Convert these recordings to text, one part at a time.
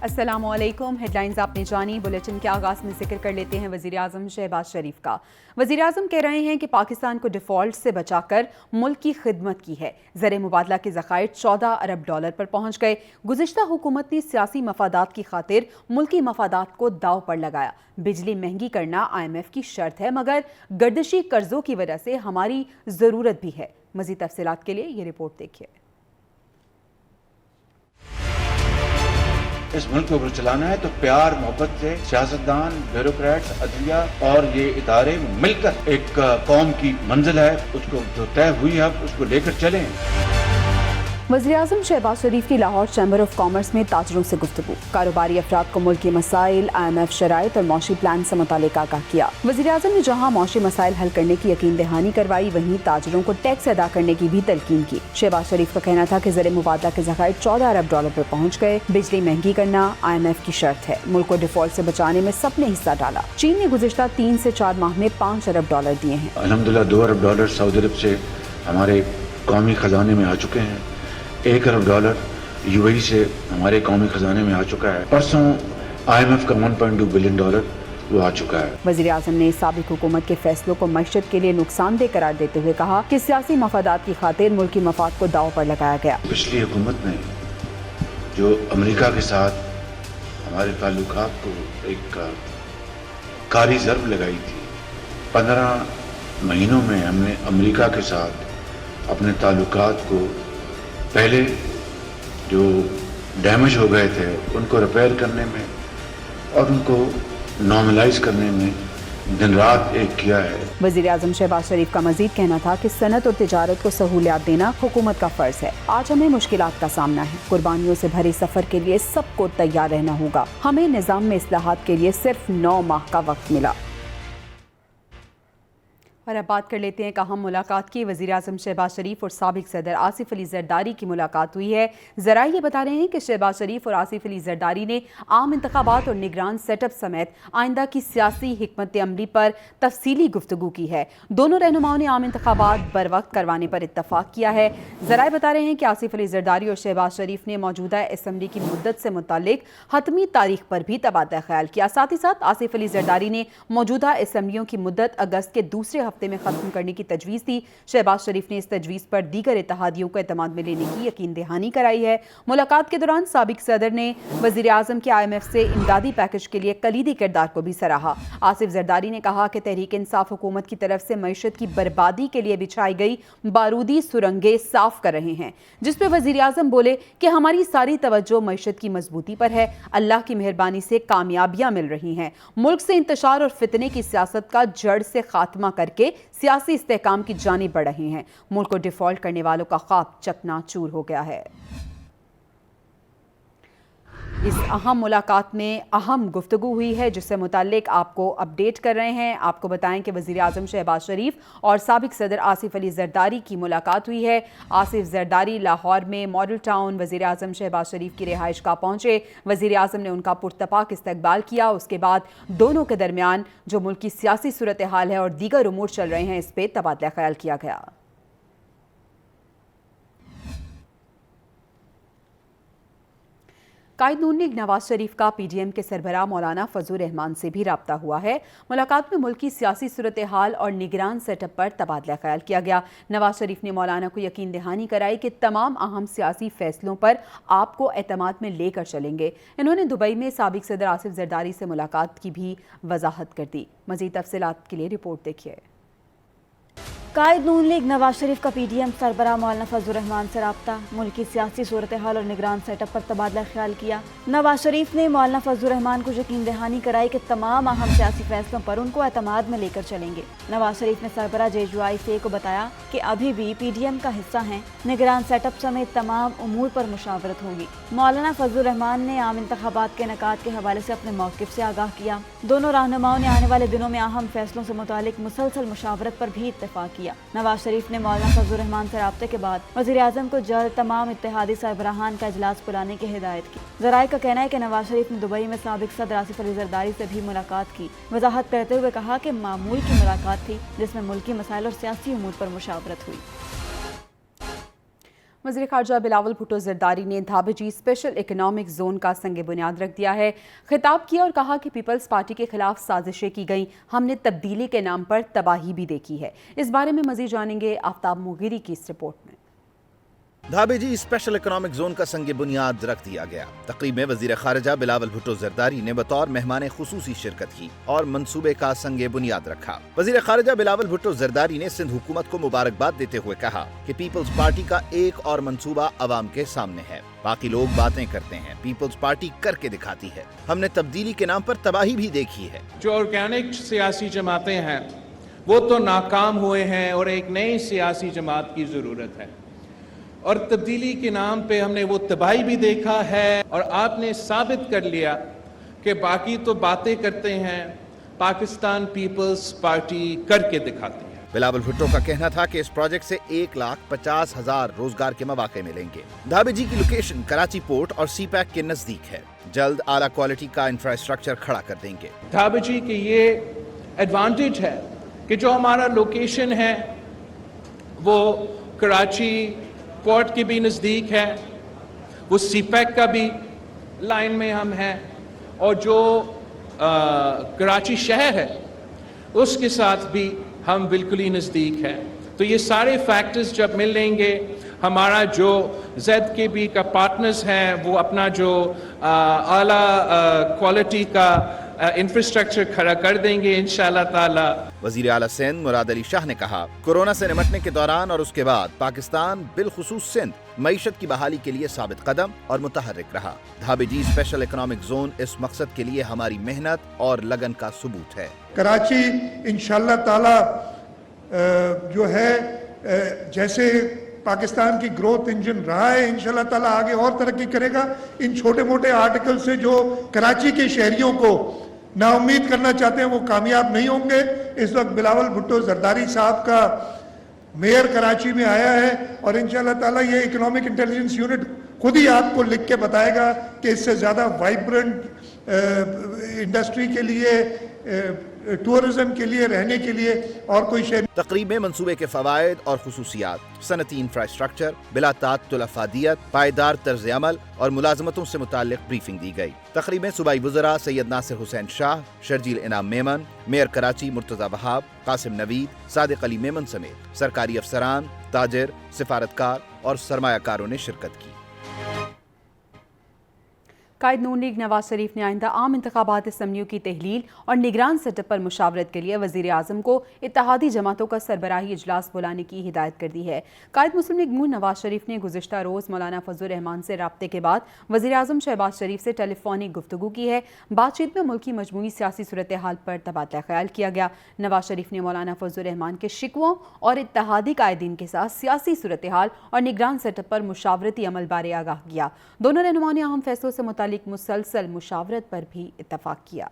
السلام علیکم۔ Head lines آپ نے جانی۔ بلیٹن کے آغاز میں ذکر کر لیتے ہیں وزیر اعظم شہباز شریف کا۔ وزیر اعظم کہہ رہے ہیں کہ پاکستان کو ڈیفالٹ سے بچا کر ملک کی خدمت کی ہے۔ زر مبادلہ کے ذخائر 14 ارب ڈالر پر پہنچ گئے۔ گزشتہ حکومت نے سیاسی مفادات کی خاطر ملکی مفادات کو داؤ پر لگایا۔ بجلی مہنگی کرنا IMF کی شرط ہے، مگر گردشی قرضوں کی وجہ سے ہماری ضرورت بھی ہے۔ مزید تفصیلات کے لیے یہ رپورٹ دیکھیے۔ اس ملک کو اگر چلانا ہے تو پیار محبت سے سیاستدان، بیوروکریٹس، عدلیہ اور یہ ادارے مل کر ایک قوم کی منزل ہے، اس کو جو طے ہوئی ہے اس کو لے کر چلیں۔ وزیر اعظم شہباز شریف کی لاہور چیمبر آف کامرس میں تاجروں سے گفتگو۔ کاروباری افراد کو ملکی مسائل، IMF شرائط اور معاشی پلان سے متعلق آگاہ کیا۔ وزیر اعظم نے جہاں معاشی مسائل حل کرنے کی یقین دہانی کروائی، وہیں تاجروں کو ٹیکس ادا کرنے کی بھی تلقین کی۔ شہباز شریف کا کہنا تھا کہ زر مبادلہ کے ذخائر 14 ارب ڈالر پر پہنچ گئے۔ بجلی مہنگی کرنا IMF کی شرط ہے۔ ملک کو ڈیفالٹ سے بچانے میں سب نے حصہ ڈالا۔ چین نے گزشتہ 3 سے 4 ماہ میں 5 ارب ڈالر دیے ہیں۔ الحمدللہ 2 ارب ڈالر سعودی عرب سے ہمارے قومی خزانے میں آ چکے ہیں۔ 1 ارب ڈالر UAE سے ہمارے قومی خزانے میں آ چکا ہے۔ پرسوں IMF کا 1.2 بلین ڈالر وہ آ چکا ہے۔ وزیر اعظم نے سابق حکومت کے فیصلوں کو معیشت کے لیے نقصان دہ قرار دیتے ہوئے کہا کہ سیاسی مفادات کی خاطر ملکی مفاد کو داؤ پر لگایا گیا۔ پچھلی حکومت نے جو امریکہ کے ساتھ ہمارے تعلقات کو ایک کاری ضرب لگائی تھی، 15 مہینوں میں ہم نے امریکہ کے ساتھ اپنے تعلقات کو پہلے جو ڈیمیج ہو گئے تھے ان کو ریپیئر کرنے میں اور ان کو نارملائز کرنے میں دن رات ایک کیا ہے۔ وزیر اعظم شہباز شریف کا مزید کہنا تھا کہ صنعت اور تجارت کو سہولیات دینا حکومت کا فرض ہے۔ آج ہمیں مشکلات کا سامنا ہے۔ قربانیوں سے بھرے سفر کے لیے سب کو تیار رہنا ہوگا۔ ہمیں نظام میں اصلاحات کے لیے صرف 9 ماہ کا وقت ملا۔ اور اب بات کر لیتے ہیں کہ اہم ملاقات کی۔ وزیر اعظم شہباز شریف اور سابق صدر آصف علی زرداری کی ملاقات ہوئی ہے۔ ذرائع یہ بتا رہے ہیں کہ شہباز شریف اور آصف علی زرداری نے عام انتخابات اور نگران سیٹ اپ سمیت آئندہ کی سیاسی حکمت عملی پر تفصیلی گفتگو کی ہے۔ دونوں رہنماؤں نے عام انتخابات بروقت کروانے پر اتفاق کیا ہے۔ ذرائع بتا رہے ہیں کہ آصف علی زرداری اور شہباز شریف نے موجودہ اسمبلی کی مدت سے متعلق حتمی تاریخ پر بھی تبادلہ خیال کیا۔ ساتھ ہی ساتھ آصف علی زرداری نے موجودہ اسمبلیوں کی مدت اگست کے دوسرے ہفتے میں ختم کرنے کی تجویز دی۔ شہباز شریف نے اس تجویز پر دیگر اتحادیوں کو اعتماد میں لینے کی یقین دہانی کرائی ہے۔ ملاقات کے دوران سابق صدر نے وزیر اعظم کے IMF سے امدادی پیکج کے لیے کلیدی کردار کو بھی سراہا۔ آصف زرداری نے کہا کہ تحریک انصاف حکومت کی طرف سے معیشت کی بربادی کے لیے بچھائی گئی بارودی سرنگیں صاف کر رہے ہیں، جس پہ وزیر اعظم بولے کہ ہماری ساری توجہ معیشت کی مضبوطی پر ہے۔ اللہ کی مہربانی سے کامیابیاں مل رہی ہیں۔ ملک سے انتشار اور فتنے کی سیاست کا جڑ سے خاتمہ کر کے سیاسی استحکام کی جانب بڑھ رہے ہیں۔ ملک کو ڈیفالٹ کرنے والوں کا خواب چکنا چور ہو گیا ہے۔ اس اہم ملاقات میں اہم گفتگو ہوئی ہے جس سے متعلق آپ کو اپڈیٹ کر رہے ہیں۔ آپ کو بتائیں کہ وزیر اعظم شہباز شریف اور سابق صدر آصف علی زرداری کی ملاقات ہوئی ہے۔ آصف زرداری لاہور میں ماڈل ٹاؤن وزیر اعظم شہباز شریف کی رہائش گاہ پہنچے۔ وزیر اعظم نے ان کا پرتپاک استقبال کیا۔ اس کے بعد دونوں کے درمیان جو ملک کی سیاسی صورتحال ہے اور دیگر امور چل رہے ہیں اس پہ تبادلہ خیال کیا گیا۔ قائد نون لیگ نواز شریف کا PDM کے سربراہ مولانا فضل الرحمان سے بھی رابطہ ہوا ہے۔ ملاقات میں ملک کی سیاسی صورتحال اور نگران سیٹ اپ پر تبادلہ خیال کیا گیا۔ نواز شریف نے مولانا کو یقین دہانی کرائی کہ تمام اہم سیاسی فیصلوں پر آپ کو اعتماد میں لے کر چلیں گے۔ انہوں نے دبئی میں سابق صدر آصف زرداری سے ملاقات کی بھی وضاحت کر دی۔ مزید تفصیلات کے لیے رپورٹ دیکھیے۔ قائد نون لیگ نواز شریف کا PDM سربراہ مولانا فضل الرحمان سے رابطہ، ملکی سیاسی صورتحال اور نگران سیٹ اپ پر تبادلہ خیال کیا۔ نواز شریف نے مولانا فضل الرحمان کو یقین دہانی کرائی کہ تمام اہم سیاسی فیصلوں پر ان کو اعتماد میں لے کر چلیں گے۔ نواز شریف نے سربراہ JUIC کو بتایا کہ ابھی بھی PDM کا حصہ ہیں، نگران سیٹ اپ سمیت تمام امور پر مشاورت ہوگی۔ مولانا فضل الرحمان نے عام انتخابات کے انعقاد کے حوالے سے اپنے موقف سے آگاہ کیا۔ دونوں رہنماؤں نے آنے والے دنوں میں اہم فیصلوں سے متعلق مسلسل مشاورت پر بھی اتفاق کیا۔ نواز شریف نے مولانا فضل الرحمان سے رابطے کے بعد وزیر اعظم کو جلد تمام اتحادی سربراہان کا اجلاس بلانے کی ہدایت کی۔ ذرائع کا کہنا ہے کہ نواز شریف نے دبئی میں سابق صدر آصف علی زرداری سے بھی ملاقات کی۔ وضاحت کرتے ہوئے کہا کہ معمول کی ملاقات تھی جس میں ملکی مسائل اور سیاسی امور پر مشاورت ہوئی۔ वज़ीर ख़ारजा बिलावल भुट्टो ज़रदारी ने धाबेजी स्पेशल इकनॉमिक जोन का संग बुनियाद रख दिया है। खिताब किया और कहा कि पीपल्स पार्टी के खिलाफ साजिशें की गईं, हमने तब्दीली के नाम पर तबाही भी देखी है। इस बारे में मज़ीद जानेंगे आफ्ताब मुगीरी की इस रिपोर्ट में। धाबेजी स्पेशल इकोनॉमिक जोन का संग बुनियाद रख दिया गया। तकरीब में वजीर खारजा बिलावल भुट्टो जरदारी ने बतौर मेहमान खुसूसी शिरकत की और मंसूबे का संग बुनियाद रखा। वजीर खारजा बिलावल भुट्टो जरदारी ने सिंध हुकूमत को मुबारकबाद देते हुए कहा कि पीपल्स पार्टी का एक और मंसूबा अवाम के सामने है। बाकी लोग बातें करते हैं, पीपल्स पार्टी करके दिखाती है। हमने तब्दीली के नाम पर तबाही भी देखी है। जो ऑर्गेनिक सियासी जमातें हैं वो तो नाकाम हुए हैं और एक नई सियासी जमात की जरूरत है, और तब्दीली के नाम पे हमने वो तबाही भी देखा है और आपने साबित कर लिया कि बाकी तो बातें करते हैं, पाकिस्तान पीपल्स पार्टी करके दिखाती है। बिलावल भुट्टो का कहना था कि इस प्रोजेक्ट से 1,50,000 रोजगार के मौके मिलेंगे। धाबेजी की लोकेशन कराची पोर्ट और सी पैक के नजदीक है। जल्द आला क्वालिटी का इंफ्रास्ट्रक्चर खड़ा कर देंगे। धाबेजी के ये एडवांटेज है कि जो हमारा लोकेशन है वो कराची पोर्ट के भी नज़दीक है, वो सी पैक का भी लाइन में हम हैं, और जो कराची शहर है उसके साथ भी हम बिल्कुल ही नज़दीक हैं। तो ये सारे फैक्टर्स जब मिल लेंगे, हमारा जो ZKB का पार्टनर्स हैं वो अपना जो आला क्वालिटी का इंफ्रास्ट्रक्चर खड़ा कर देंगे इंशाअल्लाह ताला। वजीर आला सिंध मुराद अली शाह ने कहा, कोरोना से निपटने के दौरान और उसके बाद पाकिस्तान बिलखुसूस सिंध मईशत की बहाली के लिए साबित कदम और मुतहर्रिक रहा। धाबेजी स्पेशल इकोनॉमिक जोन इस मकसद के लिए हमारी मेहनत और लगन का सबूत है। कराची इंशाअल्लाह ताला जो है जैसे पाकिस्तान की ग्रोथ इंजन रहा है, इंशाअल्लाह ताला आगे और तरक्की करेगा। इन छोटे मोटे आर्टिकल से जो कराची के शहरियों को नाउम्मीद करना चाहते हैं वो कामयाब नहीं होंगे। इस वक्त बिलावल भुट्टो जरदारी साहब का मेयर कराची में आया है और इंशाअल्लाह ताला ये इकोनॉमिक इंटेलिजेंस यूनिट खुद ही आपको लिख के बताएगा कि इससे ज़्यादा वाइब्रेंट इंडस्ट्री के लिए, टूरिज्म के लिए, रहने के लिए और कोई शहर। तकरीब में मंसूबे के फवायद और खुसूसियात, सनती इंफ्रास्ट्रक्चर, बिला ताअत्तुल अफादियत, पायदार तर्ज अमल और मुलाजमतों से मुताल्लिक ब्रीफिंग दी गई। तकरीब में सूबाई वज़रा सैयद नासिर हुसैन शाह, शर्जील इनाम मेमन, मेयर कराची मुर्तज़ा वहाब, कासिम नवीद, सादिक अली मेमन समेत सरकारी अफसरान, ताजिर, सिफारतकार और सरमायाकारों ने शिरकत की। कायद नून लीग नवाज शरीफ ने आइंदा आम इंतखाबात असम्बलियों की तहलील और निगरान सेटअप पर मुशावरत के लिए वज़ीर आज़म को इत्तेहादी जमातों का सरबराही इजलास बुलाने की हिदायत कर दी है। कायद मुस्लिम लीग नून नवाज शरीफ ने गुज़िश्ता रोज़ मौलाना फजलुर रहमान से राब्ते के बाद वज़ीर आज़म शहबाज शरीफ से टेलीफोनिक गुफ्तगू की है। बातचीत में मुल्क की मजमूई सियासी सूरत हाल पर तबादला ख्याल किया गया। नवाज शरीफ ने मौलाना फजलुर रहमान के शिकवों और इत्तेहादी कायदीन के साथ सियासी सूरत हाल और निगरान सेटअप पर मुशावरती अमल बारे आगाह किया। दोनों रहनुमाओं ने अहम फैसलों से मुसलसल मुशावरत पर भी इत्तफाक किया।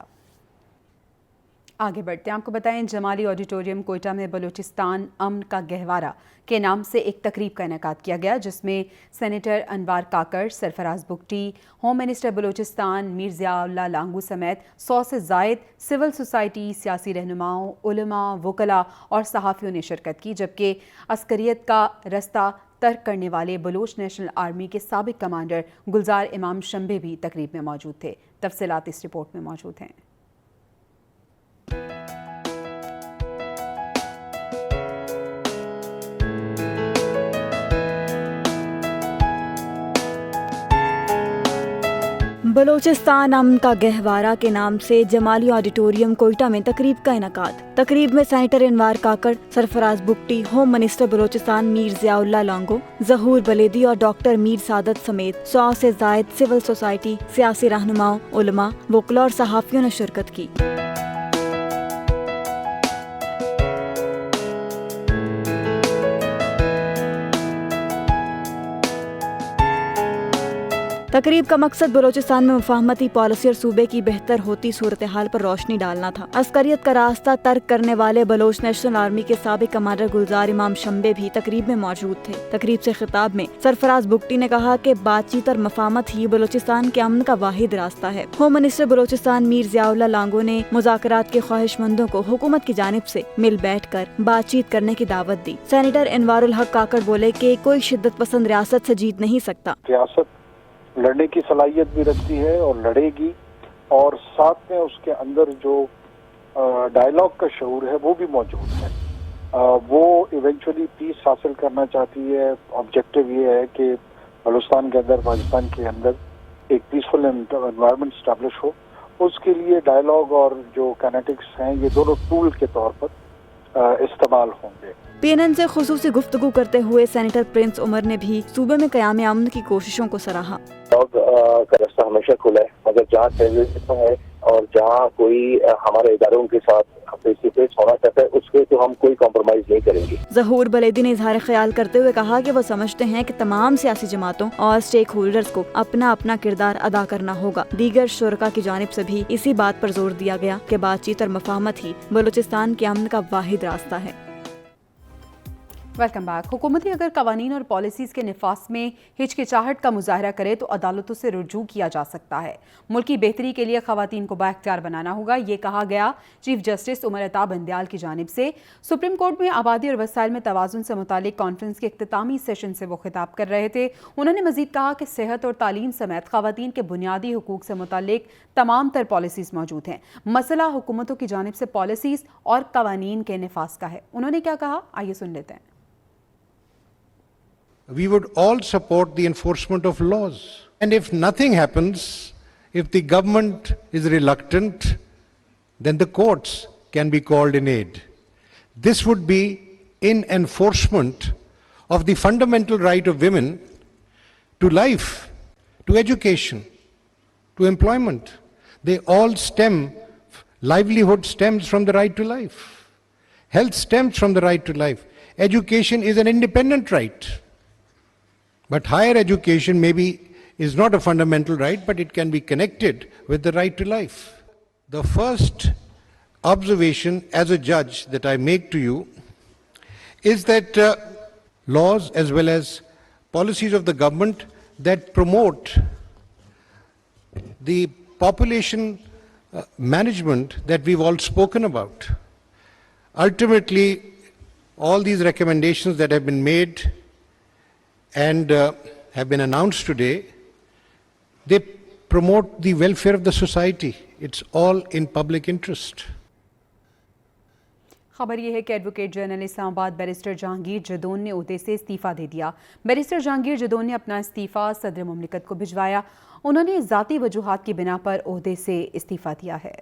आगे बढ़ते हैं, आपको बताएं जमाली ऑडिटोरियम कोयटा में बलूचिस्तान अमन का गहवारा के नाम से एक तकरीब का इनेकाद किया गया, जिसमें सेनेटर अनवार काकड़, सरफराज बुगटी, होम मिनिस्टर बलूचिस्तान मीर ज़ियाउल्लाह लांगू समेत 100 से ज़ायद सिविल सोसाइटी, सियासी रहनुमाओं, उलमा, वकला और सहाफ़ियों ने शिरकत की। जबकि अस्करियत का रास्ता तर्क करने वाले बलोच नेशनल आर्मी के साबिक कमांडर गुलजार इमाम शंबे भी तकरीब में मौजूद थे। तफसीलात इस रिपोर्ट में मौजूद हैं। बलोचिस्तान अमन का गहवारा के नाम से जमाली ऑडिटोरियम कोयटा में तकरीब का इनेकाद। तकरीब में सेनेटर अनवार काकड़, सरफराज बुगटी, होम मिनिस्टर बलोचिस्तान मीर ज़ियाउल्लाह लांगो, ज़हूर बलेदी और डॉक्टर मीर सादत समेत 100 से ज़ायद सिविल सोसाइटी, सियासी रहनुमाओं, उलमा, वकला और सहाफ़ियों ने शिरकत की। तकरीब का मकसद बलोचिस्तान में मुफाहमती पॉलिसी और सूबे की बेहतर होती सूरत हाल पर रोशनी डालना था। अस्करियत का रास्ता तर्क करने वाले बलोच नेशनल आर्मी के साबिक कमांडर गुलजार इमाम शम्बे भी तकरीब में मौजूद थे। तकरीब से खिताब में सरफराज बुगटी ने कहा कि बातचीत और मफाहमत ही बलोचिस्तान के अमन का वाहिद रास्ता है। होम मिनिस्टर बलोचिस्तान मीर ज़ियाउल्लाह लांगो ने मुज़ाकरात के ख्वाहिशमंदों को हुकूमत की जानिब से मिल बैठ कर बातचीत करने की दावत दी। सेनेटर इनवारुल हक काकड़ बोले कि कोई शिद्दत पसंद रियासत से जीत नहीं सकता। रियासत लड़ने की सलाहियत भी रखती है और लड़ेगी, और साथ में उसके अंदर जो डायलॉग का शऊर है वो भी मौजूद है। वो इवेंचुअली पीस हासिल करना चाहती है। ऑब्जेक्टिव ये है कि बलूचिस्तान के अंदर, पाकिस्तान के अंदर एक पीसफुल एनवायरनमेंट स्टैब्लिश हो। उसके लिए डायलॉग और जो कैनेटिक्स हैं ये दोनों टूल के तौर पर इस्तेमाल होंगे। PNN से खुसूसी गुफ्तगू करते हुए सेनेटर प्रिंस उमर ने भी सूबे में क़याम अमन की कोशिशों को सराहा। का रास्ता हमेशा खुला है, मगर जहाँ टेररिज्म है और जहाँ कोई हमारे इदारों के साथ फेस टू फेस होना चाहता है उसके तो हम कोई कॉम्प्रोमाइज नहीं करेंगे। ज़हूर बलेदी ने इजहार ख्याल करते हुए कहा कि वो समझते हैं कि तमाम सियासी जमातों और स्टेक होल्डर्स को अपना अपना किरदार अदा करना होगा। दीगर शुरका की जानिब से भी इसी बात पर जोर दिया गया कि बातचीत और मफाहमत ही बलूचिस्तान के अमन का वाहिद रास्ता है। Welcome back. हुकूमती अगर कवानीन और पॉलिसीज़ के निफास में हिचकिचाहट का मुजाहरा करे तो अदालतों से रुजू किया जा सकता है। मुल्क की बेहतरी के लिए खवातीन को बाख्तियार बनाना होगा, ये कहा गया चीफ जस्टिस उमर अता बंदयाल की जानिब से। सुप्रीम कोर्ट में आबादी और वसाइल में तवाज़ुन से मुतालिक कॉन्फ्रेंस के इख्तितामी सेशन से वो खिताब कर रहे थे। उन्होंने मजीद कहा कि सेहत और तालीम समेत खवातीन के बुनियादी हुकूक से मुतालिक तमाम तर पॉलिसीज़ मौजूद हैं। मसला हुकूमतों की जानिब से पॉलिसीज़ और कवानीन के निफास का है। उन्होंने क्या कहा, आइए सुन लेते हैं। We would all support the enforcement of laws. And if nothing happens, if the government is reluctant, then the courts can be called in aid. This would be in enforcement of the fundamental right of women to life, to education, to employment. They all stem, livelihood stems from the right to life. Health stems from the right to life. Education is an independent right. But higher education maybe is not a fundamental right, but it can be connected with the right to life. The first observation as a judge that I make to you is that laws as well as policies of the government that promote the population management that we've all spoken about. Ultimately, all these recommendations that have been made and have been announced today, they promote the welfare of the society. It's all in public interest. खबर यह है कि advocate general Islamabad barrister Jahangir Jadaun ने ओहदे से इस्तीफ़ा दे दिया। Barrister Jahangir Jadaun ने अपना इस्तीफ़ा सदर मुमलिकत को भिजवाया। उन्होंने ज़ाती वजूहात की बिना पर ओहदे से इस्तीफ़ा दिया है।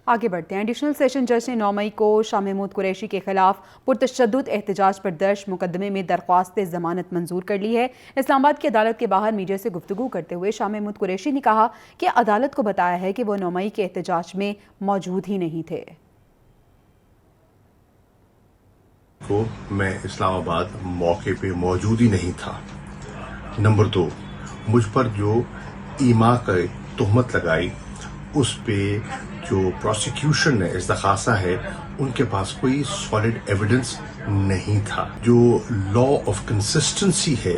आगे बढ़ते हैं। एडिशनल सेशन जज ने 9 मई को शाह महमूद कुरैशी के खिलाफ पुरतशद्दुद एहतजाज पर दर्ज मुकदमे में दरख्वास्त ज़मानत मंजूर कर ली है। इस्लामाबाद की अदालत के बाहर मीडिया से गुफ्तगू करते हुए शाह महमूद कुरैशी ने कहा कि अदालत को बताया है कि वो 9 मई के एहतजाज में मौजूद ही नहीं थे। को मैं इस्लामाबाद मौके पे मौजूद ही नहीं था। नंबर 2, मुझ पर जो ईमा का तोहमत लगाई उस पे जो प्रोसिक्यूशन ने इस्तखासा है उनके पास कोई सॉलिड एविडेंस नहीं था। जो लॉ ऑफ कंसिस्टेंसी है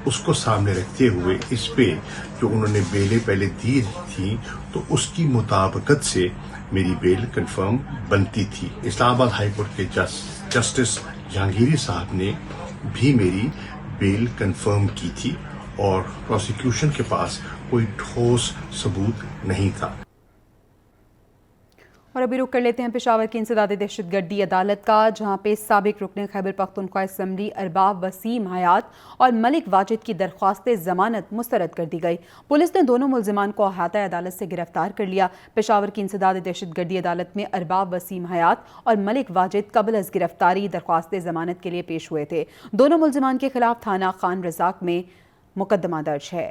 उसको सामने रखते हुए इस पे जो उन्होंने बेलें पहले दी थी तो उसकी मुताबिकत से मेरी बेल कंफर्म बनती थी। इस्लामाबाद हाई कोर्ट के जस्टिस जहांगीरी साहब ने भी मेरी बेल कंफर्म की थी और प्रोसिक्यूशन के पास कोई ठोस सबूत नहीं था। और अभी रुक कर लेते हैं पेशावर की इंसदाद दहशतगर्दी अदालत का, जहां पे साबिक रुकन खैबर पख्तूनख्वा असम्बली अरबाब वसीम हयात और मलिक वाजिद की दरख्वास्त ज़मानत मुस्तरद कर दी गई। पुलिस ने दोनों मुलजिमान को अहाता अदालत से गिरफ्तार कर लिया। पेशावर की इंसदाद दहशतगर्दी अदालत में अरबाब वसीम हयात और मलिक वाजिद कबल अज़ गिरफ्तारी दरख्वास्त ज़मानत के लिए पेश हुए थे। दोनों मुलजिमान के खिलाफ थाना खान रज़ाक में मुकदमा दर्ज है।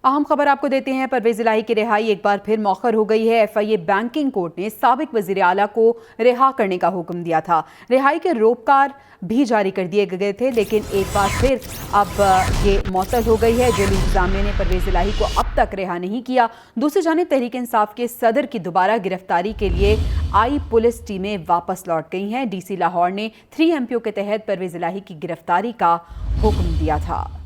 अहम खबर आपको देते हैं। परवेज इलाही की रिहाई एक बार फिर मौखर हो गई है। FIA बैंकिंग कोर्ट ने साबिक वजीर आला को रिहा करने का हुक्म दिया था। रिहाई के रोपकार भी जारी कर दिए गए थे, लेकिन एक बार फिर अब ये मअतल हो गई है। जेल इंतजामिया ने परवेज इलाही को अब तक रिहा नहीं किया। दूसरी जानिब तहरीक इंसाफ के सदर की दोबारा गिरफ्तारी के लिए आई पुलिस टीमें वापस लौट गई हैं। DC लाहौर ने 3 MPO के तहत परवेज इलाही की गिरफ्तारी का हुक्म दिया था।